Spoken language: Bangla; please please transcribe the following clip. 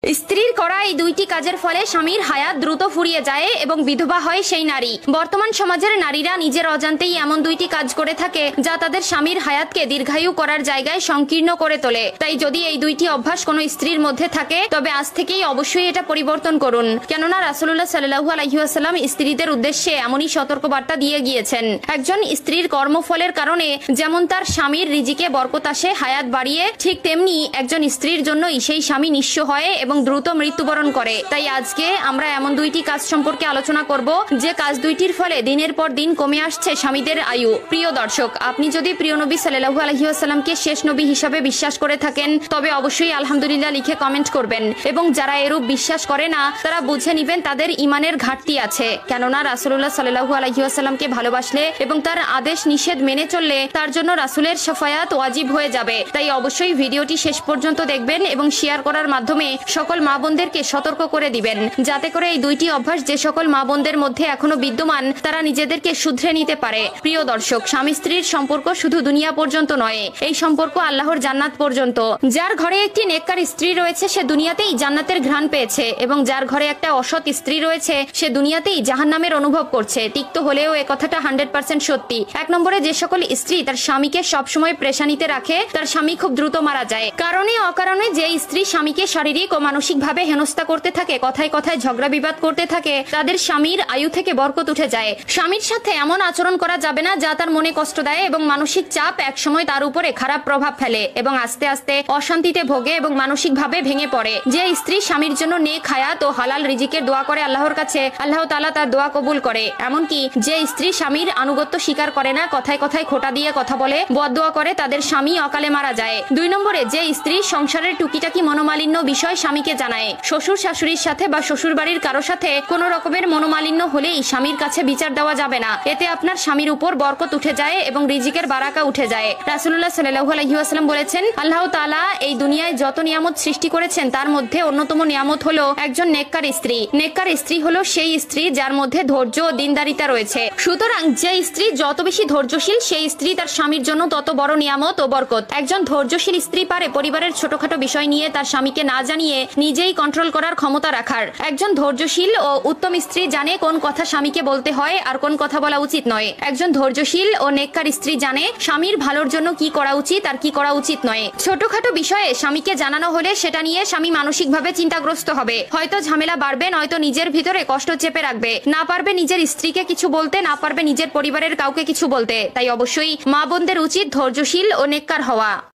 স্ত্রীর করা এই দুইটি কাজের ফলে স্বামীর হায়াত দ্রুত ফুরিয়ে যায় এবং বিধবা হয় সেই নারী। বর্তমান সমাজের নারীরা নিজের অজান্তেই এমন দুইটি কাজ করে থাকে যা তাদের স্বামীর হায়াতকে দীর্ঘায়ু করার জায়গায় সংকীর্ণ করে তোলে। তাই যদি এই দুইটি অভ্যাস কোনো স্ত্রীর মধ্যে থাকে তবে আজ থেকেই অবশ্যই এটা পরিবর্তন করুন, কেননা রাসূলুল্লাহ সাল্লাল্লাহু আলাইহি ওয়াসাল্লাম স্ত্রীদের উদ্দেশ্যে এমনই সতর্কবার্তা দিয়ে গিয়েছেন। একজন স্ত্রীর কর্মফলের কারণে যেমন তার স্বামীর রিজিকে বরকত আসে, হায়াত বাড়িয়ে, ঠিক তেমনি একজন স্ত্রীর জন্যই সেই স্বামী নিঃস্ব হয় এবং দ্রুত মৃত্যুবরণ করে। তাই আজকে আমরা এমন দুইটি কাজ সম্পর্কে আলোচনা করব যে কাজ দুইটির ফলে দিনের পর দিন কমে আসছে স্বামীদের আয়ু। প্রিয় দর্শক, আপনি যদি প্রিয় নবী সাল্লাল্লাহু আলাইহি ওয়াসাল্লামকে শেষ নবী হিসাবে বিশ্বাস করে থাকেন তবে অবশ্যই আলহামদুলিল্লাহ লিখে কমেন্ট করবেন, এবং যারা এরূপ বিশ্বাস করে না তারা বুঝে নিবেন তাদের ইমানের ঘাটতি আছে। কেননা রাসূলুল্লাহ সাল্লাল্লাহু আলাইহি ওয়াসাল্লামকে ভালোবাসলে এবং তার আদেশ নিষেধ মেনে চললে তার জন্য রাসূলের শাফায়াত ওয়াজিব হয়ে যাবে। তাই অবশ্যই ভিডিওটি শেষ পর্যন্ত দেখবেন এবং শেয়ার করার মাধ্যমে সকল মা বোনদেরকে সতর্ক করে দিবেন, যাতে করে এই দুইটি অভ্যাস যে সকল মা বোনদের মধ্যে এখনো বিদ্যমান তারা নিজেদেরকে শুধরে নিতে পারে। প্রিয় দর্শক, স্বামী স্ত্রীর সম্পর্ক শুধু দুনিয়া পর্যন্ত নয়, এই সম্পর্ক আল্লাহর জান্নাত পর্যন্ত। যার ঘরে একটি নেককার স্ত্রী রয়েছে সে দুনিয়াতেই জান্নাতের ঘ্রাণ পেয়েছে, এবং যার ঘরে একটা অসৎ স্ত্রী রয়েছে সে দুনিয়াতেই জাহান্নামের অনুভব করছে। তিক্ত হলেও এ কথাটা 100% সত্যি। এক নম্বরে, যে সকল স্ত্রী তার স্বামীকে সবসময় প্রেশানিতে রাখে তার স্বামী খুব দ্রুত মারা যায়। কারণে অকারণে যে স্ত্রী স্বামীকে শারীরিক ও মানসিক ভাবে হেনস্থা করতে থাকে, কথায় কথায় ঝগড়া বিবাদ করতে থাকে, তাদের স্বামীর আয়ু থেকে বরকত উঠে যায়। স্বামীর সাথে এমন আচরণ করা যাবে না যা তার মনে কষ্ট দেয় এবং মানসিক চাপ একসময় তার উপরে খারাপ প্রভাব ফেলে এবং আস্তে আস্তে অশান্তিতে ভোগে এবং মানসিক ভাবে ভেঙে পড়ে। যে স্ত্রী স্বামীর জন্য নেক হায়াত ও হালাল রিজিকের দোয়া করে আল্লাহর কাছে, আল্লাহ তাআলা তার দোয়া কবুল করে। এমনকি যে স্ত্রী স্বামীর আনুগত্য স্বীকার করে না, কথায় কথায় খোঁটা দিয়ে কথা বলে, বদদোয়া করে, তাদের স্বামী অকালে মারা যায়। দুই নম্বরে, যে স্ত্রী সংসারের টুকিটাকি মনোমালিন্য বিষয় স্বামীকে জানায়। শ্বশুর শাশুড়ির সাথে বা শ্বশুর বাড়ির কারো সাথে কোনো রকমের মনোমালিন্য হলেই স্বামীর কাছে বিচার দেওয়া যাবে না। এতে আপনার স্বামীর উপর বরকত উঠে যায় এবং রিজিকের বারাকা উঠে যায়। রাসূলুল্লাহ সাল্লাল্লাহু আলাইহি ওয়াসাল্লাম বলেছেন, আল্লাহ তাআলা এই দুনিয়ায় যত নিয়ামত সৃষ্টি করেছেন তার মধ্যে অন্যতম নিয়ামত হলো একজন নেককার স্ত্রী। নেককার স্ত্রী হলো সেই স্ত্রী যার মধ্যে ধৈর্য ও দিনদারিতা রয়েছে। সুতরাং যে স্ত্রী যত বেশি ধৈর্যশীল সেই স্ত্রী তার স্বামীর জন্য তত বড় নিয়ামত ও বরকত। একজন ধৈর্যশীল স্ত্রী পারে পরিবারের ছোটখাটো বিষয় নিয়ে তার স্বামীকে না জানিয়ে নিজেই কন্ট্রোল করার ক্ষমতা রাখার। একজন ধৈর্যশীল ও উত্তম স্ত্রী জানে কোন কথা স্বামীকে বলতে হয় আর কোন কথা বলা উচিত নয়। একজন ধৈর্যশীল ও নেককার স্ত্রী জানে স্বামীর ভালোর জন্য কি করা উচিত আর কি করা উচিত নয়। ছোটখাটো বিষয়ে স্বামীকে জানানো হলে সেটা নিয়ে স্বামী মানসিকভাবে চিন্তাগ্রস্ত হবে, হয়তো ঝামেলা বাড়বে, নয়তো নিজের ভিতরে কষ্ট চেপে রাখবে, না পারবে নিজের স্ত্রীকে কিছু বলতে, না পারবে নিজের পরিবারের কাউকে কিছু বলতে। তাই অবশ্যই মা বোনদের উচিত ধৈর্যশীল ও নেককার হওয়া।